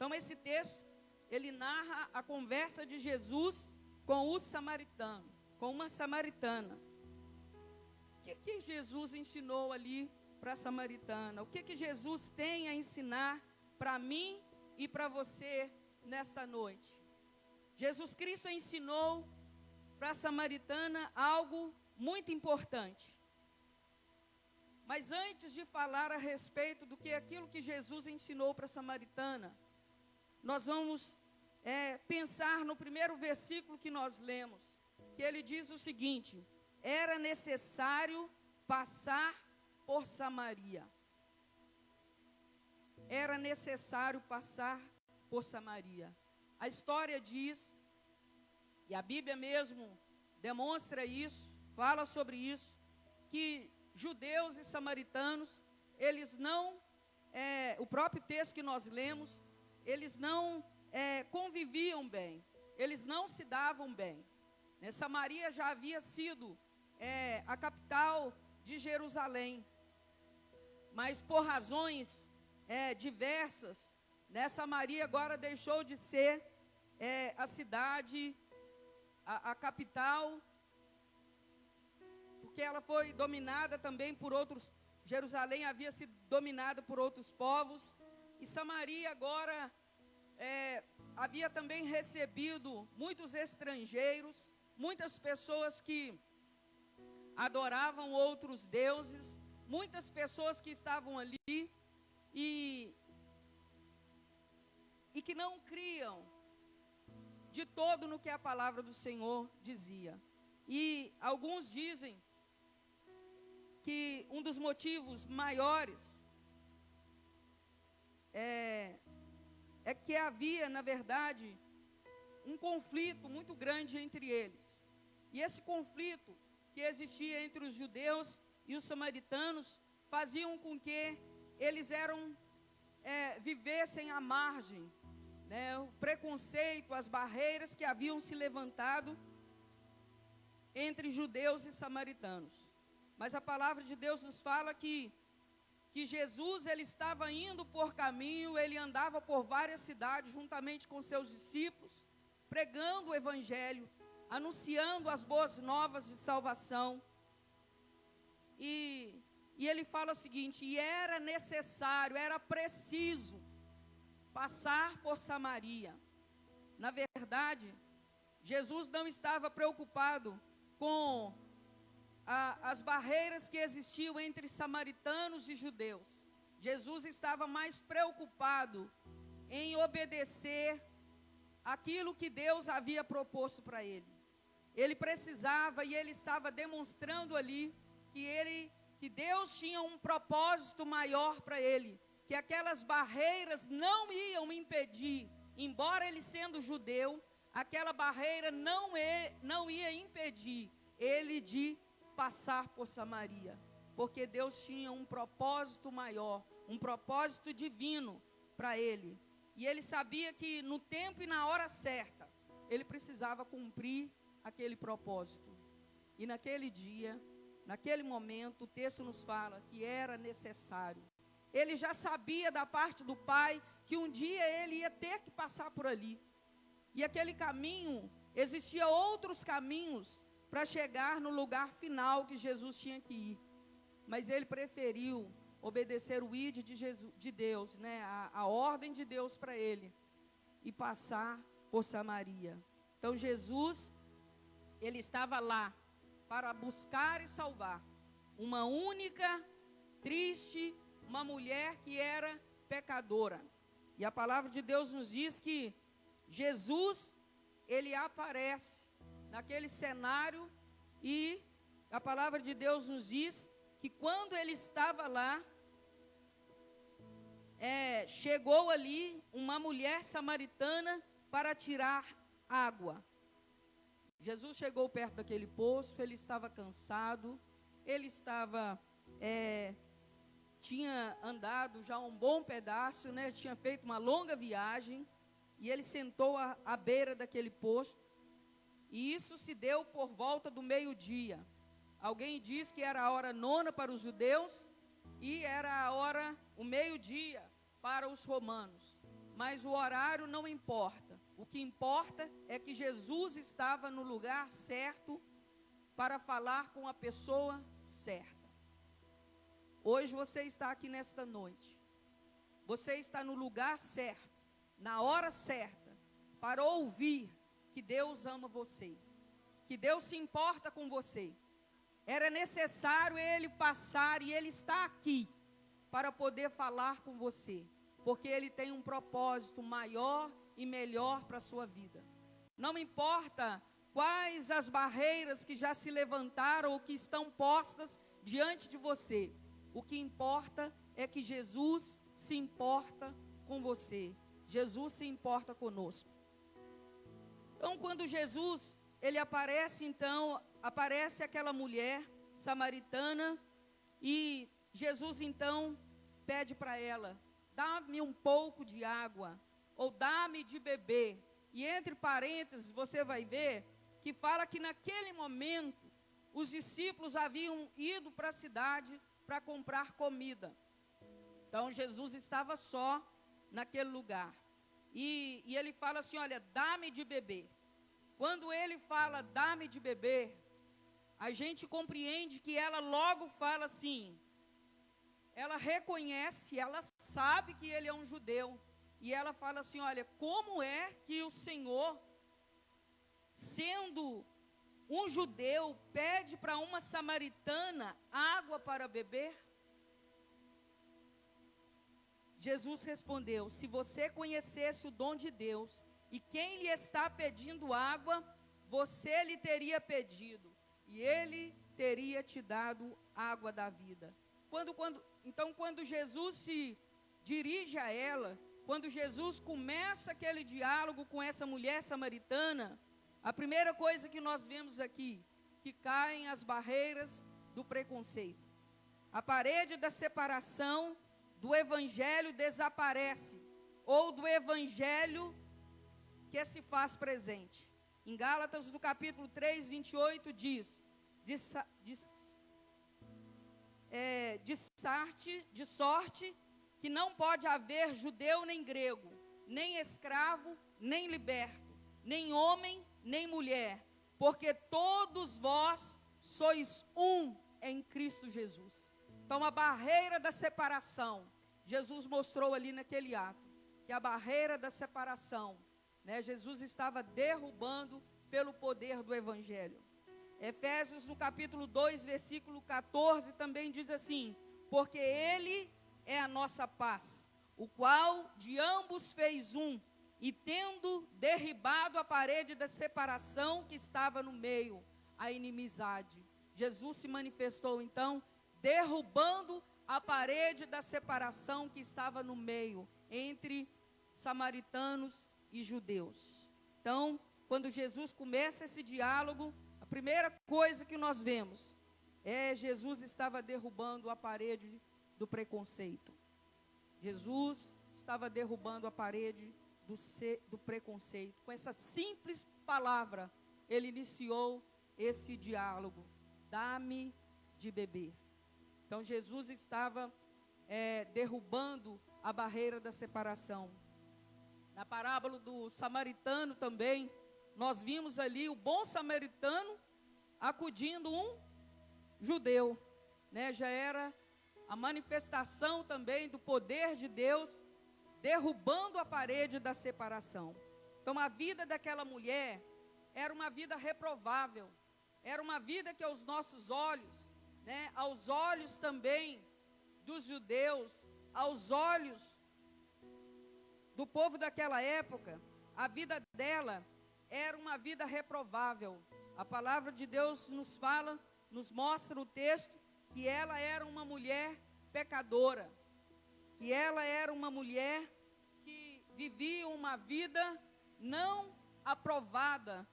Então esse texto, ele narra a conversa de Jesus com o samaritano, com uma samaritana. O que Jesus ensinou ali para a samaritana? O que Jesus tem a ensinar para mim e para você nesta noite? Jesus Cristo ensinou para a samaritana algo muito importante. Mas antes de falar a respeito do que é aquilo que Jesus ensinou para a samaritana, nós vamos pensar no primeiro versículo que nós lemos, que ele diz o seguinte: era necessário passar por Samaria. Era necessário passar por Samaria. A história diz, e a Bíblia mesmo demonstra isso, fala sobre isso, que judeus e samaritanos, eles não, o próprio texto que nós lemos, eles não conviviam bem, eles não se davam bem. Samaria já havia sido a capital de Jerusalém, mas por razões diversas, Samaria agora deixou de ser a cidade, a capital, porque ela foi dominada também por outros. Jerusalém havia sido dominada por outros povos, e Samaria agora havia também recebido muitos estrangeiros, muitas pessoas que adoravam outros deuses, muitas pessoas que estavam ali e que não criam de todo no que a palavra do Senhor dizia. E alguns dizem que um dos motivos maiores é que havia, na verdade, um conflito muito grande entre eles. E esse conflito que existia entre os judeus e os samaritanos faziam com que eles vivessem à margem, o preconceito, as barreiras que haviam se levantado entre judeus e samaritanos. Mas a palavra de Deus nos fala que Jesus, ele estava indo por caminho, ele andava por várias cidades juntamente com seus discípulos, pregando o evangelho, anunciando as boas novas de salvação. E ele fala o seguinte: e era necessário, era preciso passar por Samaria. Na verdade, Jesus não estava preocupado com as barreiras que existiam entre samaritanos e judeus. Jesus estava mais preocupado em obedecer aquilo que Deus havia proposto para ele. Ele precisava, e ele estava demonstrando ali que Deus tinha um propósito maior para ele, que aquelas barreiras não iam impedir, embora ele sendo judeu, aquela barreira não ia impedir ele de passar por Samaria, porque Deus tinha um propósito maior, um propósito divino para ele, e ele sabia que no tempo e na hora certa, ele precisava cumprir aquele propósito. E naquele dia, naquele momento, o texto nos fala que era necessário. Ele já sabia da parte do Pai que um dia ele ia ter que passar por ali, e aquele caminho, existia outros caminhos para chegar no lugar final que Jesus tinha que ir, mas ele preferiu obedecer o ide de Deus, a ordem de Deus para ele, e passar por Samaria. Então Jesus, ele estava lá para buscar e salvar uma única, triste, uma mulher que era pecadora. E a palavra de Deus nos diz que Jesus, ele aparece naquele cenário, e a palavra de Deus nos diz que quando ele estava lá, chegou ali uma mulher samaritana para tirar água. Jesus chegou perto daquele poço, ele estava cansado, ele tinha andado já um bom pedaço, tinha feito uma longa viagem, e ele sentou à beira daquele poço, e isso se deu por volta do meio-dia. Alguém diz que era a hora nona para os judeus, e era o meio-dia para os romanos, mas o horário não importa. O que importa é que Jesus estava no lugar certo para falar com a pessoa certa. Hoje você está aqui nesta noite. Você está no lugar certo, na hora certa, para ouvir que Deus ama você, que Deus se importa com você. Era necessário Ele passar, e Ele está aqui para poder falar com você, porque Ele tem um propósito maior e melhor para a sua vida. Não importa quais as barreiras que já se levantaram ou que estão postas diante de você. O que importa é que Jesus se importa com você. Jesus se importa conosco. Então, quando Jesus, ele aparece, então, aparece aquela mulher samaritana, e Jesus, então, pede para ela: dá-me um pouco de água, ou dá-me de beber. E entre parênteses, você vai ver que fala que naquele momento, os discípulos haviam ido para a cidade para comprar comida. Então, Jesus estava só naquele lugar. E ele fala assim: olha, dá-me de beber. Quando ele fala, dá-me de beber, a gente compreende que ela logo fala assim, ela reconhece, ela sabe que ele é um judeu. E ela fala assim: olha, como é que o Senhor, sendo um judeu, pede para uma samaritana água para beber? Jesus respondeu: se você conhecesse o dom de Deus e quem lhe está pedindo água, você lhe teria pedido, e ele teria te dado água da vida. Então, quando Jesus se dirige a ela, quando Jesus começa aquele diálogo com essa mulher samaritana, a primeira coisa que nós vemos aqui, que caem as barreiras do preconceito. A parede da separação do evangelho desaparece, ou do evangelho que se faz presente. Em Gálatas, no capítulo 3, 28, diz, de sorte que não pode haver judeu nem grego, nem escravo, nem liberto, nem homem, nem mulher, porque todos vós sois um em Cristo Jesus. Então, a barreira da separação, Jesus mostrou ali naquele ato, que a barreira da separação, Jesus estava derrubando pelo poder do Evangelho. Efésios, no capítulo 2, versículo 14, também diz assim: porque Ele é a nossa paz, o qual de ambos fez um, e tendo derribado a parede da separação que estava no meio, a inimizade. Jesus se manifestou, então, derrubando a parede da separação que estava no meio, entre samaritanos e judeus. Então, quando Jesus começa esse diálogo, a primeira coisa que nós vemos é Jesus estava derrubando a parede do preconceito. Jesus estava derrubando a parede do preconceito. Com essa simples palavra, ele iniciou esse diálogo: dá-me de beber. Então, Jesus estava derrubando a barreira da separação. Na parábola do samaritano também, nós vimos ali o bom samaritano acudindo um judeu, já era a manifestação também do poder de Deus, derrubando a parede da separação. Então, a vida daquela mulher era uma vida reprovável, era uma vida que aos nossos olhos, aos olhos também dos judeus, aos olhos do povo daquela época, a vida dela era uma vida reprovável. A palavra de Deus nos fala, nos mostra o texto, que ela era uma mulher pecadora, que ela era uma mulher que vivia uma vida não aprovada.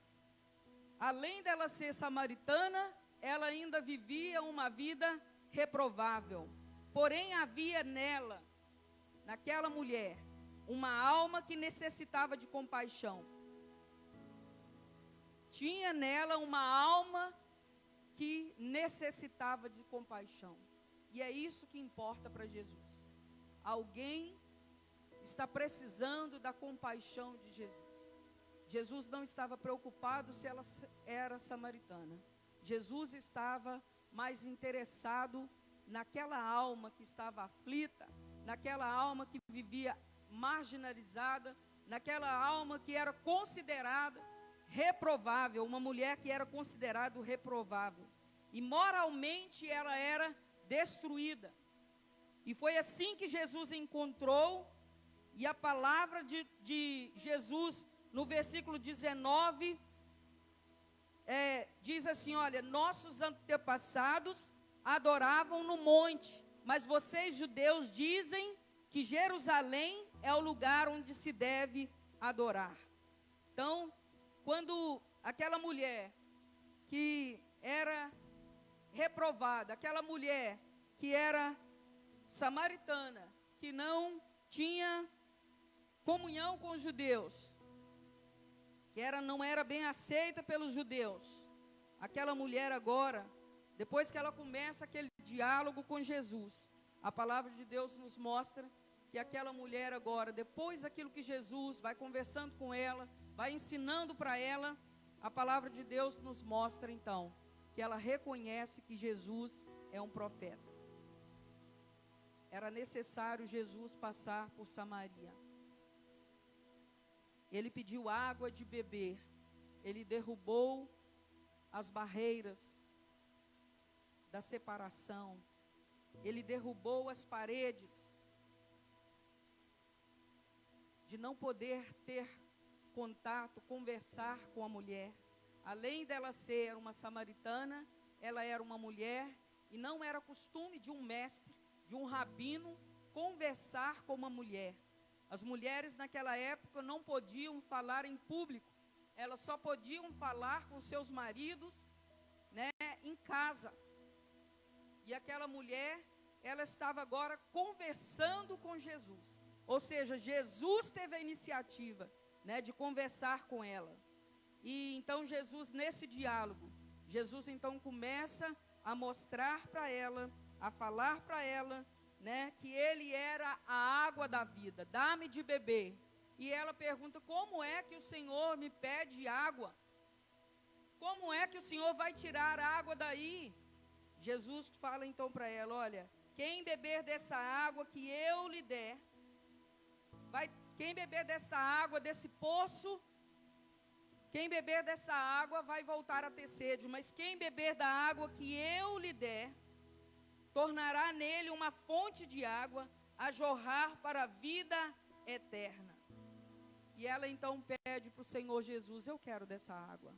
Além dela ser samaritana, ela ainda vivia uma vida reprovável. Porém, havia nela, naquela mulher, uma alma que necessitava de compaixão. Tinha nela uma alma que necessitava de compaixão. E é isso que importa para Jesus. Alguém está precisando da compaixão de Jesus. Jesus não estava preocupado se ela era samaritana. Jesus estava mais interessado naquela alma que estava aflita, naquela alma que vivia marginalizada, naquela alma que era considerada reprovável, uma mulher que era considerada reprovável. E moralmente ela era destruída. E foi assim que Jesus encontrou, e a palavra de Jesus, no versículo 19, diz assim, olha, nossos antepassados adoravam no monte, mas vocês judeus dizem que Jerusalém é o lugar onde se deve adorar. Então, quando aquela mulher que era reprovada, aquela mulher que era samaritana, que não tinha comunhão com os judeus, que não era bem aceita pelos judeus, aquela mulher agora, depois que ela começa aquele diálogo com Jesus, a palavra de Deus nos mostra que aquela mulher agora, depois daquilo que Jesus vai conversando com ela, vai ensinando para ela, a palavra de Deus nos mostra então, que ela reconhece que Jesus é um profeta. Era necessário Jesus passar por Samaria. Ele pediu água de beber, ele derrubou as barreiras da separação, ele derrubou as paredes de não poder ter contato, conversar com a mulher. Além dela ser uma samaritana, ela era uma mulher, e não era costume de um mestre, de um rabino, conversar com uma mulher. As mulheres naquela época não podiam falar em público, elas só podiam falar com seus maridos, né, em casa. E aquela mulher, ela estava agora conversando com Jesus. Ou seja, Jesus teve a iniciativa, né, de conversar com ela. E então Jesus, nesse diálogo, Jesus então começa a mostrar para ela, a falar para ela, né, que ele era a água da vida, dá-me de beber. E ela pergunta, como é que o Senhor me pede água? Como é que o Senhor vai tirar água daí? Jesus fala então para ela, olha, quem beber dessa água que eu lhe der, quem beber dessa água, desse poço, quem beber dessa água vai voltar a ter sede, mas quem beber da água que eu lhe der, tornará nele uma fonte de água a jorrar para a vida eterna. E ela então pede para o Senhor Jesus, eu quero dessa água.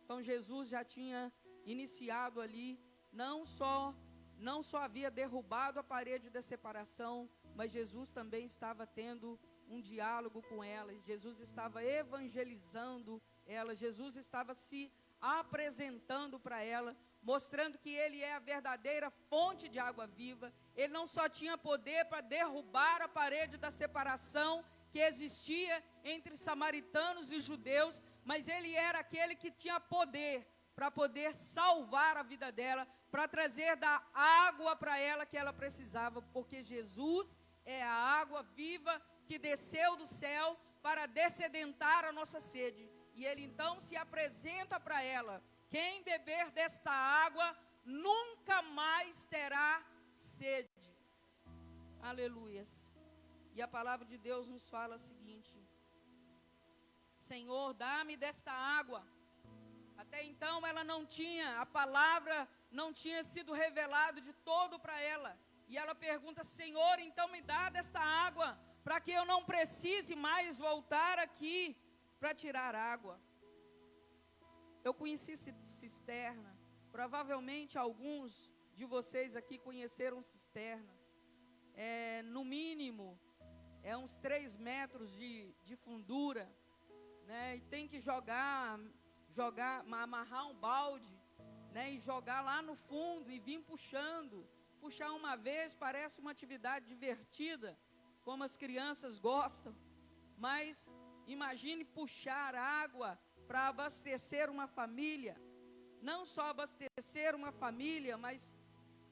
Então Jesus já tinha iniciado ali, não só havia derrubado a parede da separação, mas Jesus também estava tendo um diálogo com ela, Jesus estava evangelizando ela, Jesus estava se apresentando para ela, mostrando que ele é a verdadeira fonte de água viva. Ele não só tinha poder para derrubar a parede da separação que existia entre samaritanos e judeus, mas ele era aquele que tinha poder para poder salvar a vida dela, para trazer da água para ela que ela precisava, porque Jesus é a água viva que desceu do céu para dessedentar a nossa sede. E ele então se apresenta para ela, quem beber desta água nunca mais terá sede. Aleluias. E a palavra de Deus nos fala o seguinte, Senhor, dá-me desta água. Até então ela não tinha, a palavra não tinha sido revelado de todo para ela. E ela pergunta, Senhor, então me dá desta água, para que eu não precise mais voltar aqui para tirar água. Eu conheci cisterna, provavelmente alguns de vocês aqui conheceram cisterna. No mínimo, uns 3 metros de fundura, né? E tem que amarrar um balde, né? E jogar lá no fundo e vir puxando. Puxar uma vez parece uma atividade divertida, como as crianças gostam, mas imagine puxar água para abastecer uma família, não só abastecer uma família, mas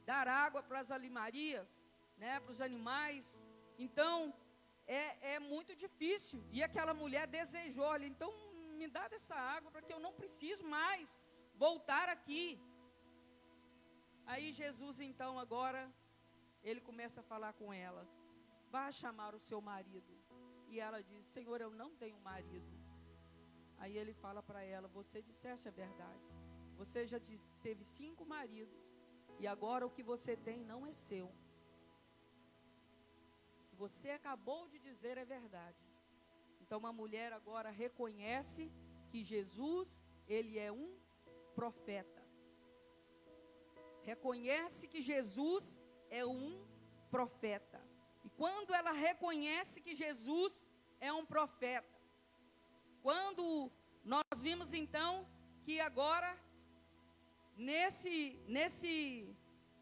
dar água para as alimarias, né, para os animais. Então, é muito difícil. E aquela mulher desejou, olha, então me dá dessa água para que eu não preciso mais voltar aqui. Aí Jesus então agora, ele começa a falar com ela, vá chamar o seu marido. E ela diz, Senhor, eu não tenho marido. Aí ele fala para ela, você disseste a verdade, você já teve 5 maridos, e agora o que você tem não é seu. O que você acabou de dizer é verdade. Então uma mulher agora reconhece que Jesus, ele é um profeta. Reconhece que Jesus é um profeta. E quando ela reconhece que Jesus é um profeta, quando nós vimos então que agora,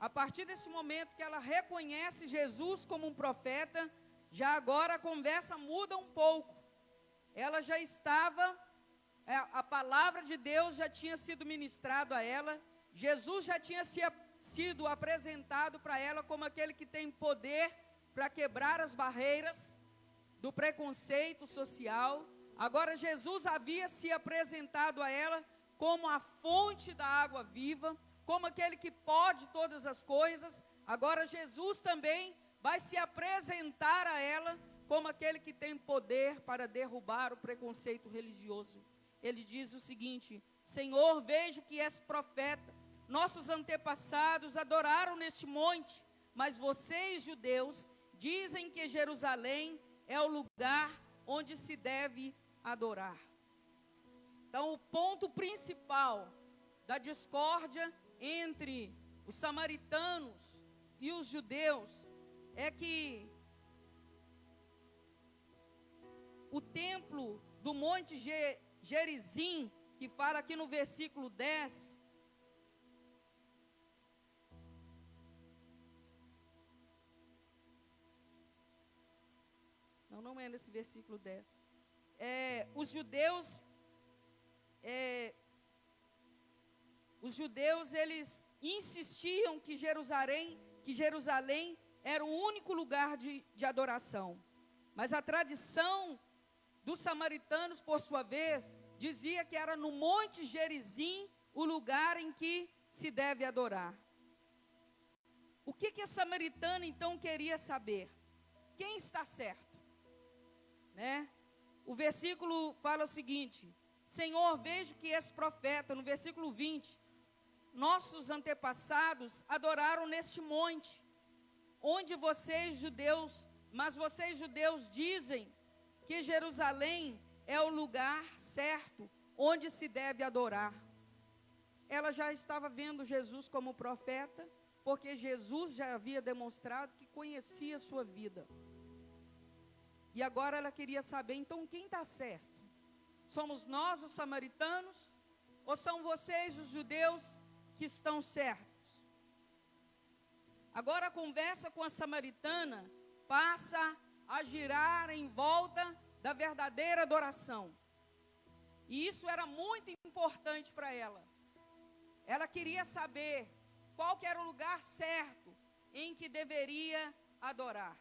a partir desse momento que ela reconhece Jesus como um profeta, já agora a conversa muda um pouco. Ela já estava, a palavra de Deus já tinha sido ministrado a ela, Jesus já tinha sido apresentado para ela como aquele que tem poder para quebrar as barreiras do preconceito social. Agora Jesus havia se apresentado a ela como a fonte da água viva, como aquele que pode todas as coisas. Agora Jesus também vai se apresentar a ela como aquele que tem poder para derrubar o preconceito religioso. Ele diz o seguinte, Senhor, vejo que és profeta. Nossos antepassados adoraram neste monte, mas vocês, judeus, dizem que Jerusalém é o lugar onde se deve adorar. Então, o ponto principal da discórdia entre os samaritanos e os judeus é que o templo do Monte Gerizim, que fala aqui no versículo 10, não é nesse versículo 10. Os judeus, eles insistiam que Jerusalém era o único lugar de adoração. Mas a tradição dos samaritanos, por sua vez, dizia que era no Monte Gerizim o lugar em que se deve adorar. O que a samaritana então queria saber? Quem está certo? O versículo fala o seguinte, Senhor, vejo que és profeta, no versículo 20, nossos antepassados adoraram neste monte, onde vocês judeus dizem que Jerusalém é o lugar certo, onde se deve adorar. Ela já estava vendo Jesus como profeta, porque Jesus já havia demonstrado que conhecia a sua vida. E agora ela queria saber, então quem está certo? Somos nós os samaritanos? Ou são vocês os judeus que estão certos? Agora a conversa com a samaritana passa a girar em volta da verdadeira adoração. E isso era muito importante para ela. Ela queria saber qual que era o lugar certo em que deveria adorar.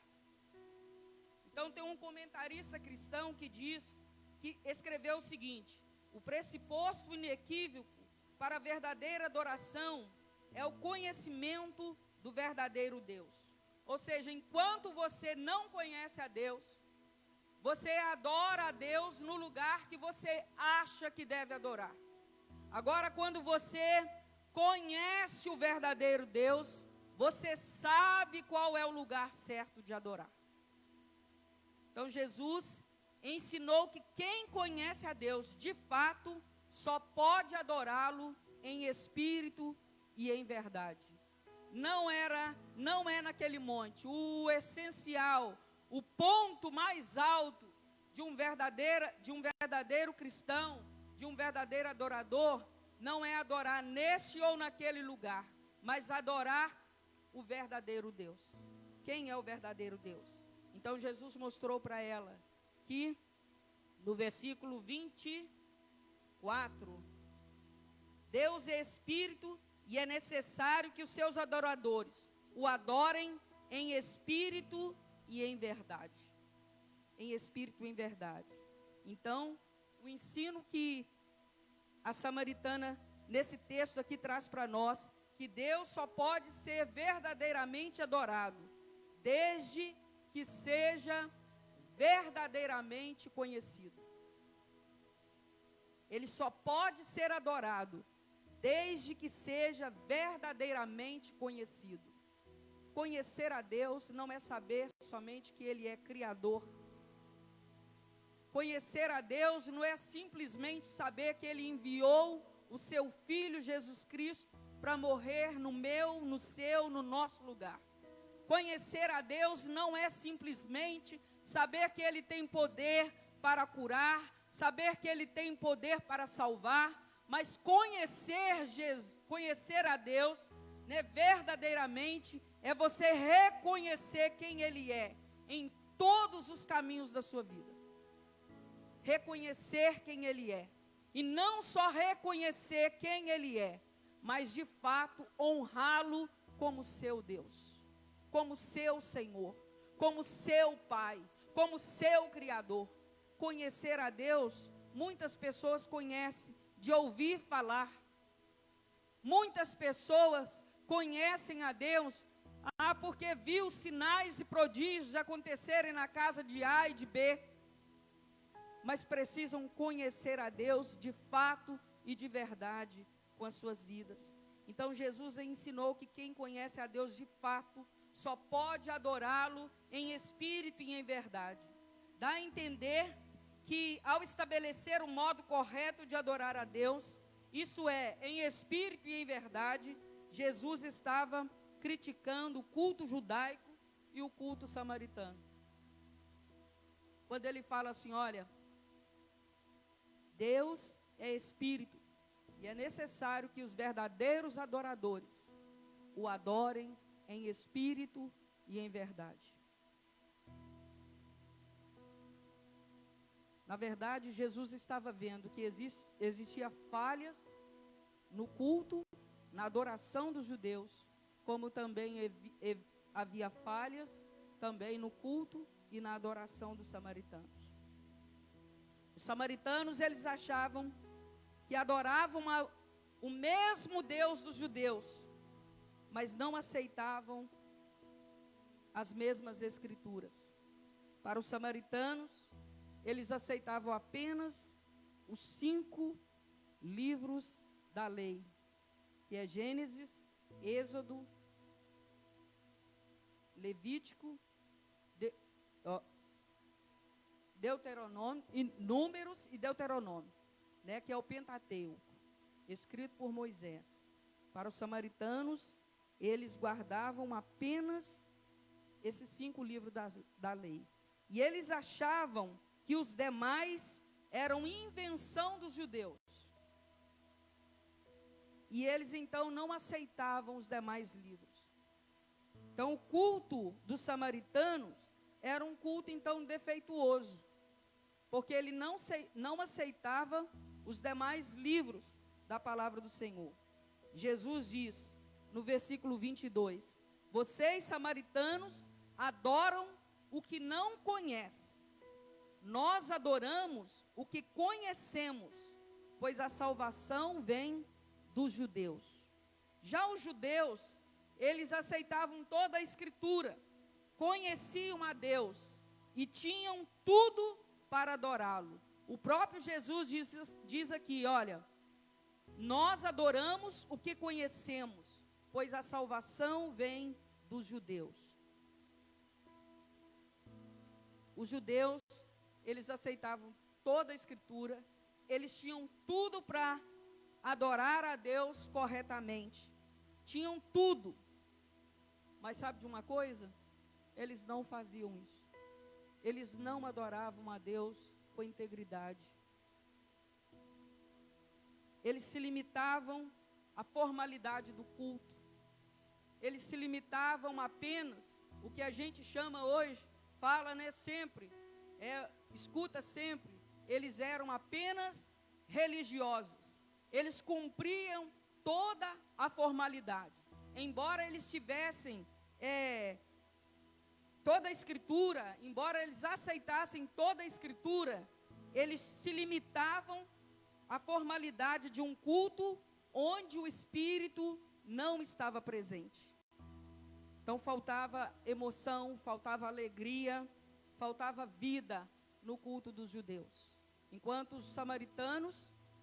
Então tem um comentarista cristão que escreveu o seguinte, o pressuposto inequívoco para a verdadeira adoração é o conhecimento do verdadeiro Deus. Ou seja, enquanto você não conhece a Deus, você adora a Deus no lugar que você acha que deve adorar. Agora, quando você conhece o verdadeiro Deus, você sabe qual é o lugar certo de adorar. Então Jesus ensinou que quem conhece a Deus, de fato, só pode adorá-lo em espírito e em verdade. Não é naquele monte. O essencial, o ponto mais alto de um verdadeiro cristão, de um verdadeiro adorador, não é adorar neste ou naquele lugar, mas adorar o verdadeiro Deus. Quem é o verdadeiro Deus? Então Jesus mostrou para ela que no versículo 24, Deus é espírito e é necessário que os seus adoradores o adorem em espírito e em verdade. em espírito e em verdade. Então, o ensino que a samaritana, nesse texto aqui, traz para nós, que Deus só pode ser verdadeiramente adorado, desde que seja verdadeiramente conhecido. Ele só pode ser adorado, desde que seja verdadeiramente conhecido. Conhecer a Deus não é saber somente que Ele é Criador. Conhecer a Deus não é simplesmente saber que Ele enviou o Seu Filho Jesus Cristo para morrer no meu, no seu, no nosso lugar. Conhecer a Deus não é simplesmente saber que Ele tem poder para curar, saber que Ele tem poder para salvar, mas conhecer a Deus, né, verdadeiramente, é você reconhecer quem Ele é, em todos os caminhos da sua vida. Reconhecer quem Ele é, e não só reconhecer quem Ele é, mas de fato honrá-lo como seu Deus, como seu Senhor, como seu Pai, como seu Criador. Conhecer a Deus, muitas pessoas conhecem de ouvir falar. Muitas pessoas conhecem a Deus, porque viu sinais e prodígios acontecerem na casa de A e de B. Mas precisam conhecer a Deus de fato e de verdade com as suas vidas. Então Jesus ensinou que quem conhece a Deus de fato só pode adorá-lo em espírito e em verdade. Dá a entender que ao estabelecer o modo correto de adorar a Deus, isto é, em espírito e em verdade, Jesus estava criticando o culto judaico e o culto samaritano. Quando ele fala assim, olha, Deus é espírito, e é necessário que os verdadeiros adoradores o adorem em espírito e em verdade. Na verdade, Jesus estava vendo que existia falhas no culto, na adoração dos judeus, como também havia falhas também no culto e na adoração dos samaritanos. Os samaritanos, eles achavam que adoravam o mesmo Deus dos judeus, mas não aceitavam as mesmas escrituras. Para os samaritanos, eles aceitavam apenas os 5 livros da lei, que é Gênesis, Êxodo, Levítico, Deuteronômio, Números e Deuteronômio, né, que é o Pentateuco, escrito por Moisés. Para os samaritanos, eles guardavam apenas esses 5 livros da lei. E eles achavam que os demais eram invenção dos judeus. E eles então não aceitavam os demais livros. Então o culto dos samaritanos era um culto então defeituoso, porque ele não aceitava os demais livros da palavra do Senhor. Jesus diz no versículo 22, vocês samaritanos adoram o que não conhecem. Nós adoramos o que conhecemos, pois a salvação vem dos judeus. Já os judeus, eles aceitavam toda a escritura, conheciam a Deus e tinham tudo para adorá-lo. O próprio Jesus diz aqui, olha, nós adoramos o que conhecemos, pois a salvação vem dos judeus. Os judeus, eles aceitavam toda a escritura, eles tinham tudo para adorar a Deus corretamente, tinham tudo, mas sabe de uma coisa? Eles não faziam isso, eles não adoravam a Deus com integridade, eles se limitavam à formalidade do culto, eles se limitavam apenas, o que a gente chama hoje, fala, né, sempre, escuta sempre, eles eram apenas religiosos, eles cumpriam toda a formalidade, embora eles tivessem toda a Escritura, embora eles aceitassem toda a Escritura, eles se limitavam à formalidade de um culto onde o Espírito não estava presente. Então faltava emoção, faltava alegria, faltava vida no culto dos judeus. Enquanto os samaritanos,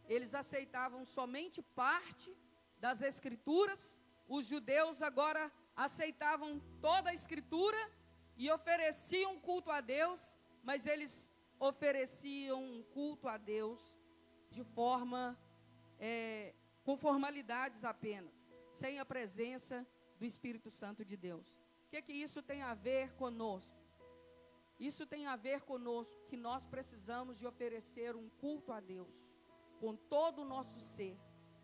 eles aceitavam somente parte das Escrituras, os judeus agora aceitavam toda a Escritura e ofereciam culto a Deus, mas eles ofereciam um culto a Deus de forma, com formalidades apenas, sem a presença do Espírito Santo de Deus. O que isso tem a ver conosco? Isso tem a ver conosco, que nós precisamos de oferecer um culto a Deus, com todo o nosso ser,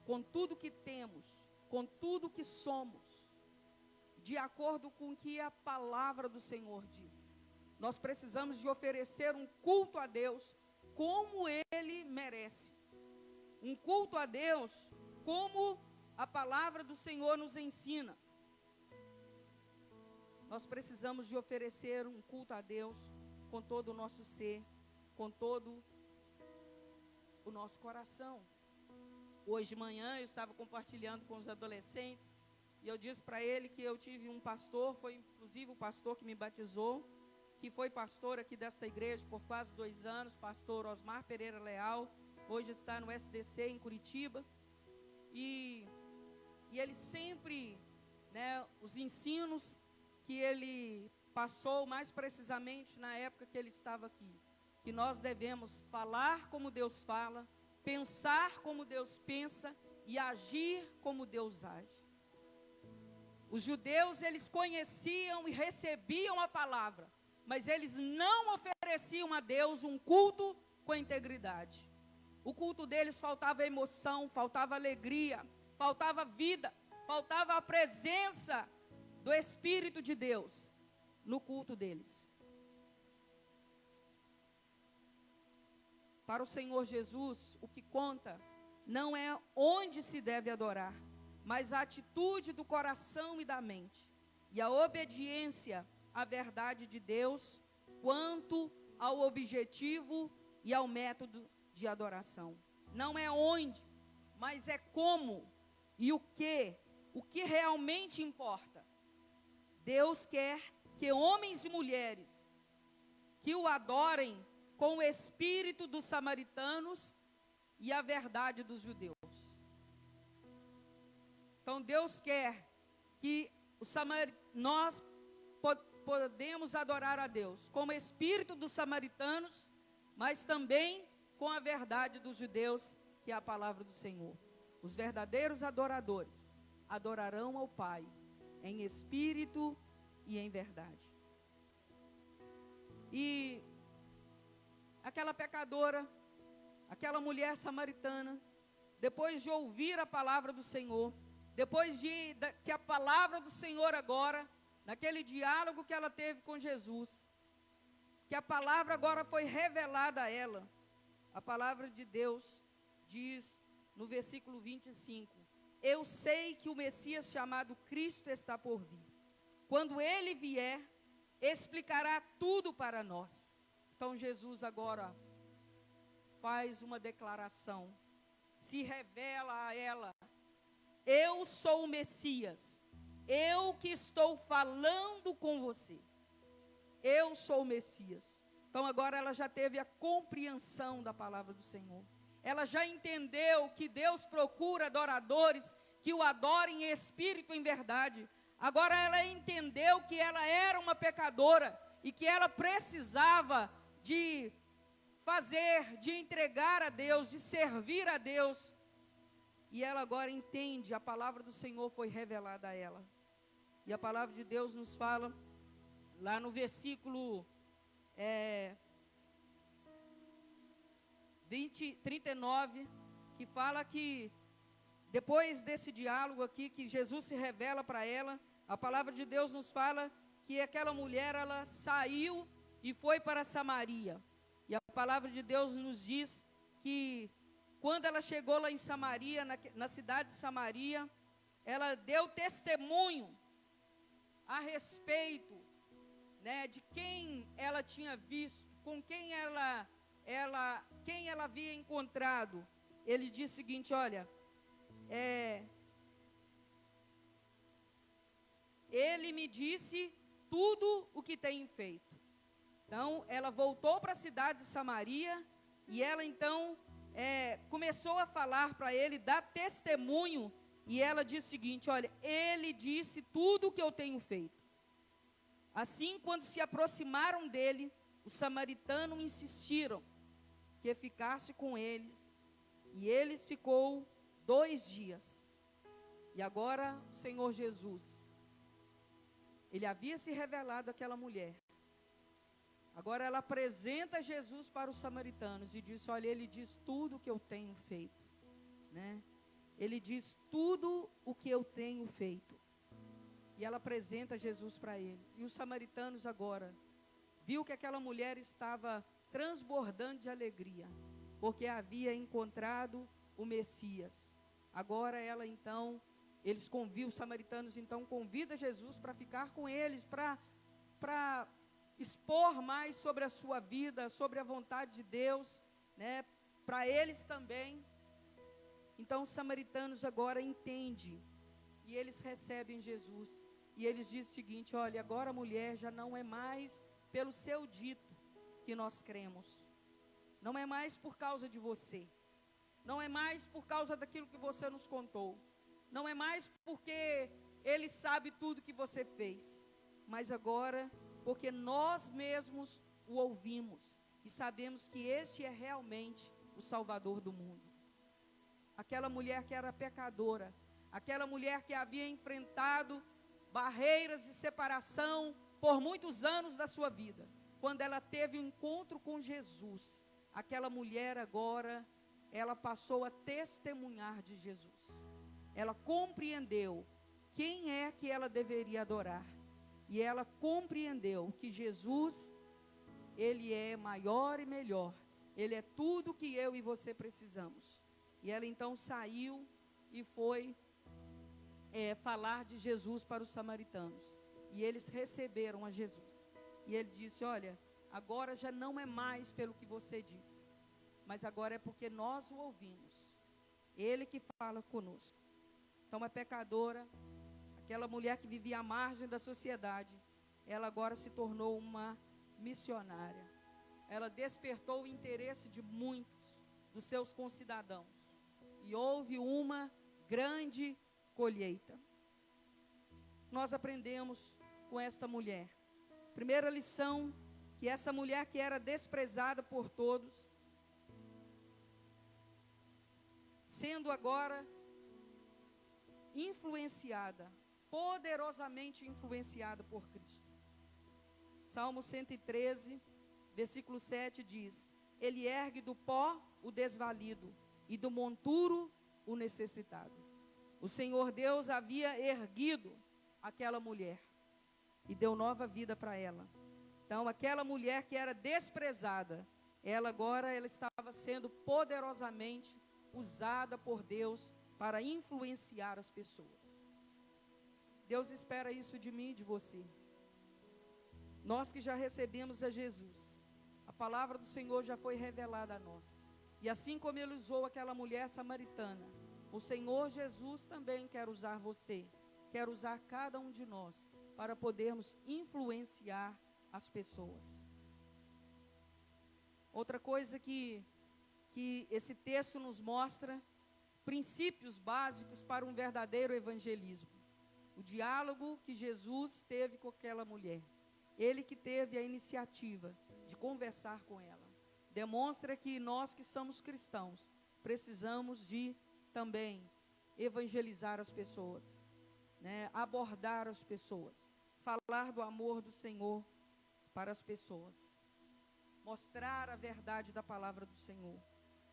com tudo que temos, com tudo que somos, de acordo com o que a palavra do Senhor diz. Nós precisamos de oferecer um culto a Deus como Ele merece. Um culto a Deus como a palavra do Senhor nos ensina. Nós precisamos de oferecer um culto a Deus com todo o nosso ser, com todo o nosso coração. Hoje de manhã eu estava compartilhando com os adolescentes e eu disse para ele que eu tive um pastor, foi inclusive o pastor que me batizou, que foi pastor aqui desta igreja por quase 2 anos, pastor Osmar Pereira Leal, hoje está no SDC em Curitiba, e ele sempre, os ensinos que ele passou, mais precisamente na época que ele estava aqui, que nós devemos falar como Deus fala, pensar como Deus pensa e agir como Deus age. Os judeus, eles conheciam e recebiam a palavra, mas eles não ofereciam a Deus um culto com integridade. O culto deles faltava emoção, faltava alegria, faltava vida, faltava a presença do Espírito de Deus no culto deles. Para o Senhor Jesus, o que conta não é onde se deve adorar, mas a atitude do coração e da mente, e a obediência à verdade de Deus, quanto ao objetivo e ao método de adoração. Não é onde, mas é como e o que realmente importa. Deus quer que homens e mulheres que o adorem com o espírito dos samaritanos e a verdade dos judeus. Então Deus quer que nós podemos adorar a Deus com o espírito dos samaritanos, mas também com a verdade dos judeus, que é a palavra do Senhor. Os verdadeiros adoradores adorarão ao Pai em espírito e em verdade. E aquela pecadora, aquela mulher samaritana, depois de ouvir a palavra do Senhor, depois que a palavra do Senhor agora, naquele diálogo que ela teve com Jesus, que a palavra agora foi revelada a ela, a palavra de Deus diz no versículo 25, eu sei que o Messias chamado Cristo está por vir. Quando ele vier, explicará tudo para nós. Então Jesus agora faz uma declaração, se revela a ela, eu sou o Messias, eu que estou falando com você, eu sou o Messias. Então agora ela já teve a compreensão da palavra do Senhor, ela já entendeu que Deus procura adoradores que o adorem em espírito e em verdade. Agora ela entendeu que ela era uma pecadora e que ela precisava de de entregar a Deus, de servir a Deus. E ela agora entende, a palavra do Senhor foi revelada a ela. E a palavra de Deus nos fala, lá no versículo 39, que fala que, depois desse diálogo aqui, que Jesus se revela para ela, a palavra de Deus nos fala que aquela mulher, ela saiu e foi para Samaria. E a palavra de Deus nos diz que, quando ela chegou lá em Samaria, na cidade de Samaria, ela deu testemunho a respeito, né, de quem ela tinha visto, com quem quem ela havia encontrado, ele diz o seguinte: olha, ele me disse tudo o que tem feito. Então, ela voltou para a cidade de Samaria, e ela então começou a falar para ele, dar testemunho, e ela disse o seguinte: olha, ele disse tudo o que eu tenho feito. Assim, quando se aproximaram dele, os samaritanos insistiram que ficasse com eles, e eles ficou 2 dias. E agora o Senhor Jesus, ele havia se revelado àquela mulher. Agora ela apresenta Jesus para os samaritanos e diz: olha, ele diz tudo o que eu tenho feito, né? Ele diz tudo o que eu tenho feito. E ela apresenta Jesus para eles. E os samaritanos agora viu que aquela mulher estava transbordando de alegria, porque havia encontrado o Messias. Agora ela então, os samaritanos então convidam Jesus para ficar com eles, para expor mais sobre a sua vida, sobre a vontade de Deus, né, para eles também. Então os samaritanos agora entendem, e eles recebem Jesus, e eles dizem o seguinte: olha, agora mulher, já não é mais pelo seu dito que nós cremos, não é mais por causa de você, não é mais por causa daquilo que você nos contou, não é mais porque ele sabe tudo que você fez, mas agora porque nós mesmos o ouvimos e sabemos que este é realmente o Salvador do mundo. Aquela mulher que era pecadora, aquela mulher que havia enfrentado barreiras de separação por muitos anos da sua vida, quando ela teve um encontro com Jesus, aquela mulher agora, ela passou a testemunhar de Jesus. Ela compreendeu quem é que ela deveria adorar. E ela compreendeu que Jesus, ele é maior e melhor. Ele é tudo que eu e você precisamos. E ela então saiu e foi falar de Jesus para os samaritanos. E eles receberam a Jesus. E ele disse: olha, agora já não é mais pelo que você disse, mas agora é porque nós o ouvimos. Ele que fala conosco. Então uma pecadora, aquela mulher que vivia à margem da sociedade, ela agora se tornou uma missionária. Ela despertou o interesse de muitos dos seus concidadãos. E houve uma grande colheita. Nós aprendemos com esta mulher. Primeira lição, que essa mulher que era desprezada por todos, sendo agora influenciada, poderosamente influenciada por Cristo. Salmo 113, versículo 7 diz: ele ergue do pó o desvalido e do monturo o necessitado. O Senhor Deus havia erguido aquela mulher e deu nova vida para ela. Então aquela mulher que era desprezada, ela estava sendo poderosamente usada por Deus para influenciar as pessoas. Deus espera isso de mim e de você. Nós que já recebemos a Jesus, a palavra do Senhor já foi revelada a nós. E assim como ele usou aquela mulher samaritana, o Senhor Jesus também quer usar você, quer usar cada um de nós, para podermos influenciar as pessoas. Outra coisa que esse texto nos mostra, princípios básicos para um verdadeiro evangelismo. O diálogo que Jesus teve com aquela mulher. Ele que teve a iniciativa de conversar com ela. Demonstra que nós que somos cristãos, precisamos de também evangelizar as pessoas, né? Abordar as pessoas, falar do amor do Senhor para as pessoas, mostrar a verdade da palavra do Senhor.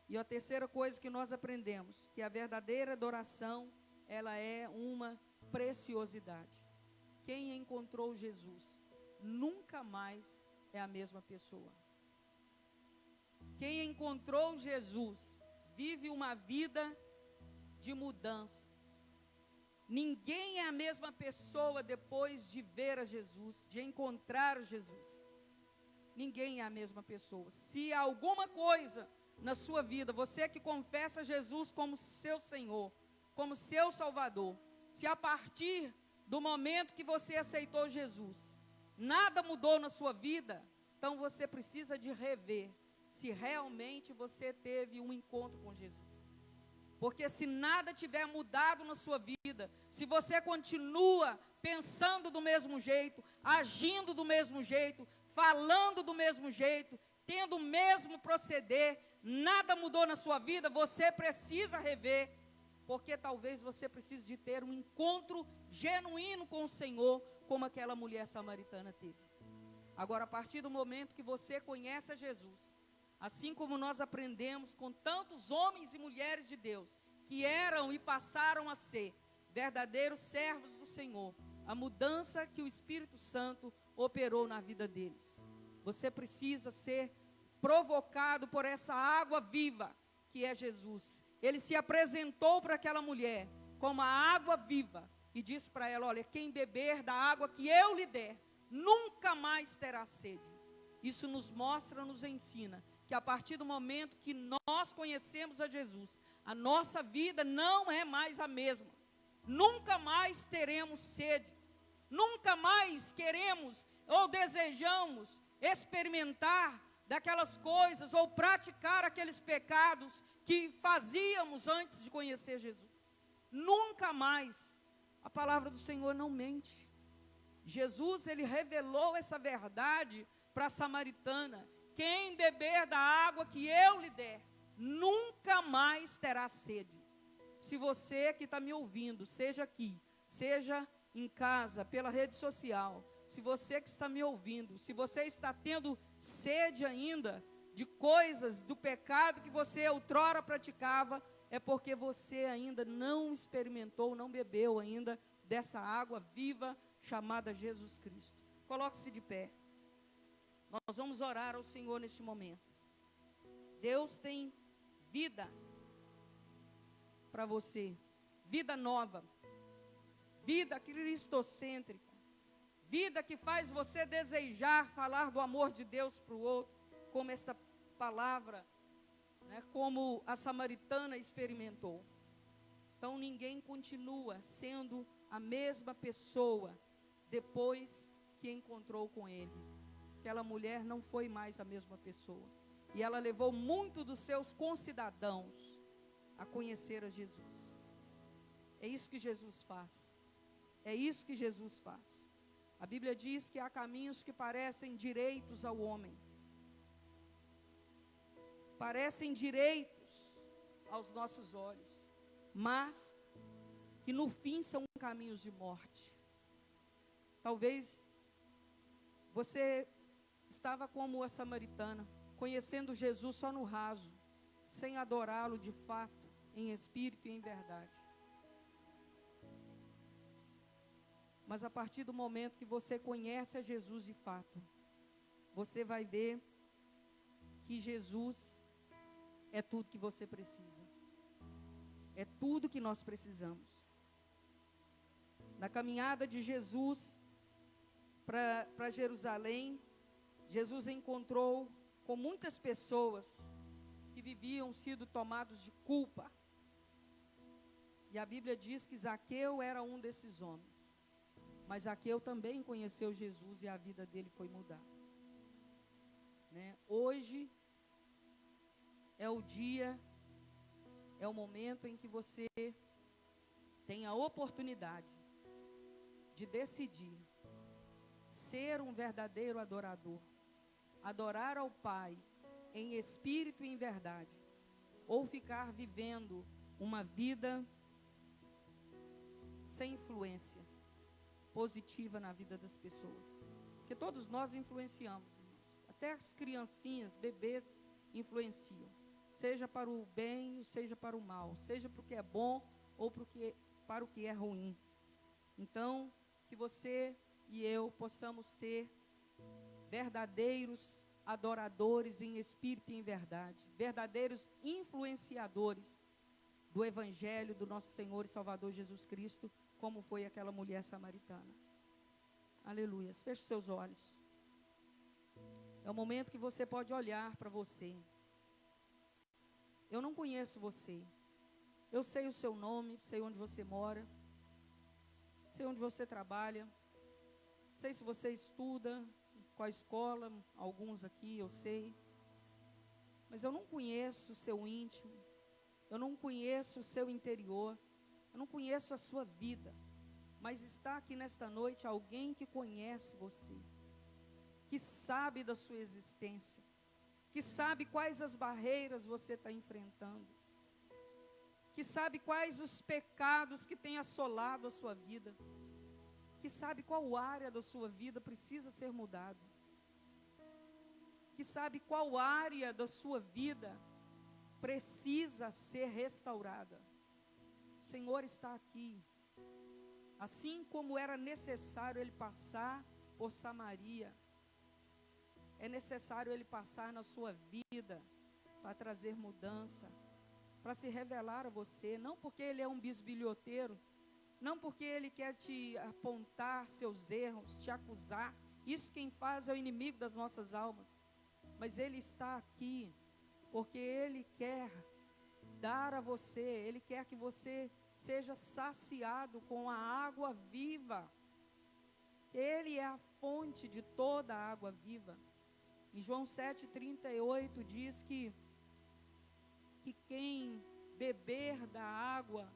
E a terceira coisa que nós aprendemos, que a verdadeira adoração, ela é uma preciosidade. Quem encontrou Jesus, nunca mais é a mesma pessoa. Quem encontrou Jesus, vive uma vida de mudanças. Ninguém é a mesma pessoa depois de ver a Jesus, de encontrar Jesus. Ninguém é a mesma pessoa. Se alguma coisa na sua vida, você que confessa Jesus como seu Senhor, como seu Salvador, se a partir do momento que você aceitou Jesus, nada mudou na sua vida, então você precisa de rever se realmente você teve um encontro com Jesus. Porque se nada tiver mudado na sua vida, se você continua pensando do mesmo jeito, agindo do mesmo jeito, falando do mesmo jeito, tendo o mesmo proceder, nada mudou na sua vida, você precisa rever, porque talvez você precise de ter um encontro genuíno com o Senhor, como aquela mulher samaritana teve. Agora, a partir do momento que você conhece a Jesus, assim como nós aprendemos com tantos homens e mulheres de Deus, que eram e passaram a ser verdadeiros servos do Senhor, a mudança que o Espírito Santo operou na vida deles. Você precisa ser provocado por essa água viva, que é Jesus. Ele se apresentou para aquela mulher como a água viva, e disse para ela, olha, quem beber da água que eu lhe der, nunca mais terá sede. Isso nos mostra, nos ensina, que a partir do momento que nós conhecemos a Jesus, a nossa vida não é mais a mesma. Nunca mais teremos sede. Nunca mais queremos ou desejamos experimentar daquelas coisas ou praticar aqueles pecados que fazíamos antes de conhecer Jesus. Nunca mais. A palavra do Senhor não mente. Jesus, ele revelou essa verdade para a samaritana. Quem beber da água que eu lhe der, nunca mais terá sede. Se você que está me ouvindo, seja aqui, seja em casa, pela rede social, se você que está me ouvindo, se você está tendo sede ainda de coisas, do pecado que você outrora praticava, é porque você ainda não experimentou, não bebeu ainda dessa água viva chamada Jesus Cristo. Coloque-se de pé. Nós vamos orar ao Senhor neste momento. Deus tem vida para você, vida nova, vida cristocêntrica, vida que faz você desejar falar do amor de Deus para o outro, como esta palavra, como a samaritana experimentou. Então ninguém continua sendo a mesma pessoa depois que encontrou com Ele. Aquela mulher não foi mais a mesma pessoa. E ela levou muito dos seus concidadãos a conhecer a Jesus. É isso que Jesus faz. É isso que Jesus faz. A Bíblia diz que há caminhos que parecem direitos ao homem. Parecem direitos aos nossos olhos. Mas que no fim são caminhos de morte. Talvez você estava como a samaritana, conhecendo Jesus só no raso, sem adorá-lo de fato, em espírito e em verdade. Mas a partir do momento que você conhece a Jesus de fato, você vai ver que Jesus é tudo que você precisa. É tudo que nós precisamos. Na caminhada de Jesus para Jerusalém, Jesus encontrou com muitas pessoas que viviam sido tomados de culpa. E a Bíblia diz que Zaqueu era um desses homens. Mas Zaqueu também conheceu Jesus e a vida dele foi mudada. Hoje é o dia, é o momento em que você tem a oportunidade de decidir ser um verdadeiro adorador. Adorar ao Pai em espírito e em verdade, ou ficar vivendo uma vida sem influência positiva na vida das pessoas. Porque todos nós influenciamos, até as criancinhas, bebês influenciam, seja para o bem, seja para o mal, seja para o que é bom ou para o que é ruim. Então, que você e eu possamos ser verdadeiros adoradores em espírito e em verdade, verdadeiros influenciadores do Evangelho do nosso Senhor e Salvador Jesus Cristo, como foi aquela mulher samaritana. Aleluia. Feche seus olhos. É o momento que você pode olhar para você. Eu não conheço você. Eu sei o seu nome, sei onde você mora, sei onde você trabalha, sei se você estuda, qual escola, alguns aqui eu sei. Mas eu não conheço o seu íntimo, eu não conheço o seu interior, eu não conheço a sua vida. Mas está aqui nesta noite alguém que conhece você, que sabe da sua existência, que sabe quais as barreiras você está enfrentando, que sabe quais os pecados que têm assolado a sua vida, que sabe qual área da sua vida precisa ser mudada, que sabe qual área da sua vida precisa ser restaurada. O Senhor está aqui. Assim como era necessário Ele passar por Samaria, é necessário Ele passar na sua vida para trazer mudança, para se revelar a você, não porque Ele é um bisbilhoteiro, não porque Ele quer te apontar seus erros, te acusar. Isso quem faz é o inimigo das nossas almas. Mas Ele está aqui porque Ele quer dar a você, Ele quer que você seja saciado com a água viva. Ele é a fonte de toda a água viva. Em João 7,38 diz que quem beber da água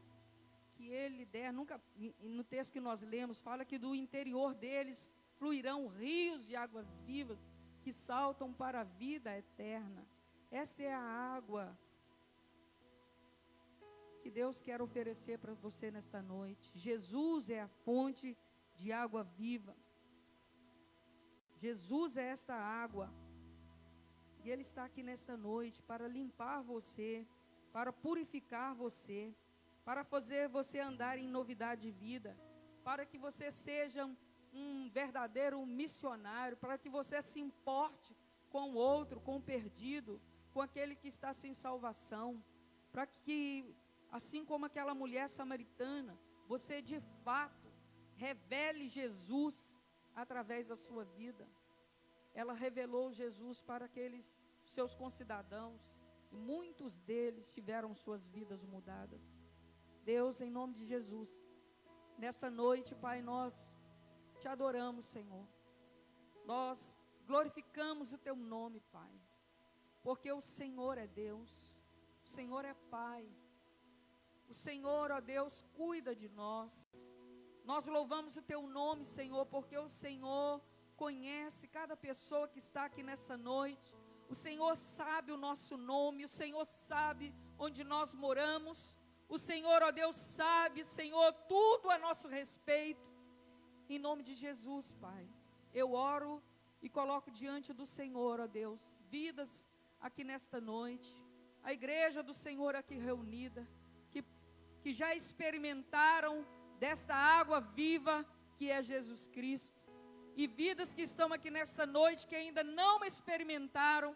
que Ele der, no texto que nós lemos, fala que do interior deles fluirão rios de águas vivas que saltam para a vida eterna. Esta é a água que Deus quer oferecer para você nesta noite. Jesus é a fonte de água viva. Jesus é esta água. E Ele está aqui nesta noite para limpar você, para purificar você, para fazer você andar em novidade de vida, para que você seja um verdadeiro missionário, para que você se importe com o outro, com o perdido, com aquele que está sem salvação, para que, assim como aquela mulher samaritana, você de fato revele Jesus através da sua vida. Ela revelou Jesus para aqueles seus concidadãos, e muitos deles tiveram suas vidas mudadas. Deus, em nome de Jesus, nesta noite, Pai, nós te adoramos, Senhor. Nós glorificamos o teu nome, Pai, porque o Senhor é Deus, o Senhor é Pai, o Senhor, ó Deus, cuida de nós. Nós louvamos o teu nome, Senhor, porque o Senhor conhece cada pessoa que está aqui nessa noite. O Senhor sabe o nosso nome, o Senhor sabe onde nós moramos. O Senhor, ó Deus, sabe, Senhor, tudo a nosso respeito. Em nome de Jesus, Pai, eu oro e coloco diante do Senhor, ó Deus, vidas aqui nesta noite, a igreja do Senhor aqui reunida, que já experimentaram desta água viva que é Jesus Cristo, e vidas que estão aqui nesta noite que ainda não experimentaram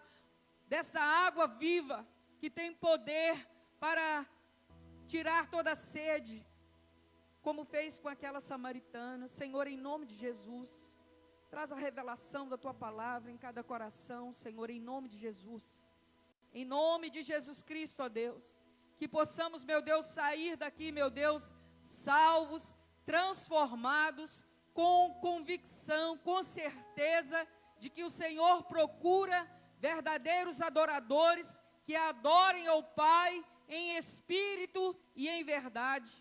dessa água viva que tem poder para tirar toda a sede, como fez com aquela samaritana. Senhor, em nome de Jesus, traz a revelação da tua palavra em cada coração, Senhor, em nome de Jesus. Em nome de Jesus Cristo, ó Deus, que possamos, meu Deus, sair daqui, meu Deus, salvos, transformados, com convicção, com certeza de que o Senhor procura verdadeiros adoradores que adorem ao Pai em espírito e em verdade.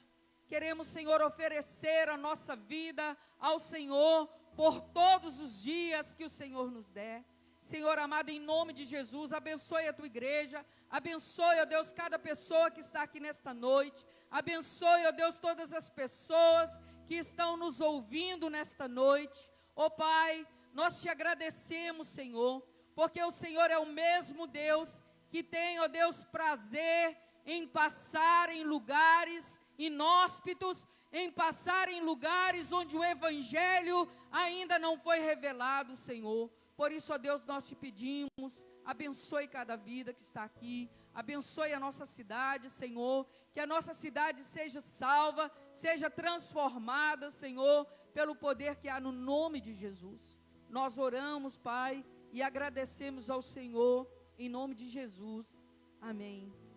Queremos, Senhor, oferecer a nossa vida ao Senhor por todos os dias que o Senhor nos der. Senhor amado, em nome de Jesus, abençoe a tua igreja, abençoe, ó Deus, cada pessoa que está aqui nesta noite, abençoe, ó Deus, todas as pessoas que estão nos ouvindo nesta noite. Ó Pai, nós te agradecemos, Senhor, porque o Senhor é o mesmo Deus que tem, ó Deus, prazer em passar em lugares inóspitos, em passar em lugares onde o Evangelho ainda não foi revelado, Senhor. Por isso, ó Deus, nós te pedimos, abençoe cada vida que está aqui, abençoe a nossa cidade, Senhor, que a nossa cidade seja salva, seja transformada, Senhor, pelo poder que há no nome de Jesus. Nós oramos, Pai, e agradecemos ao Senhor, em nome de Jesus. Amém.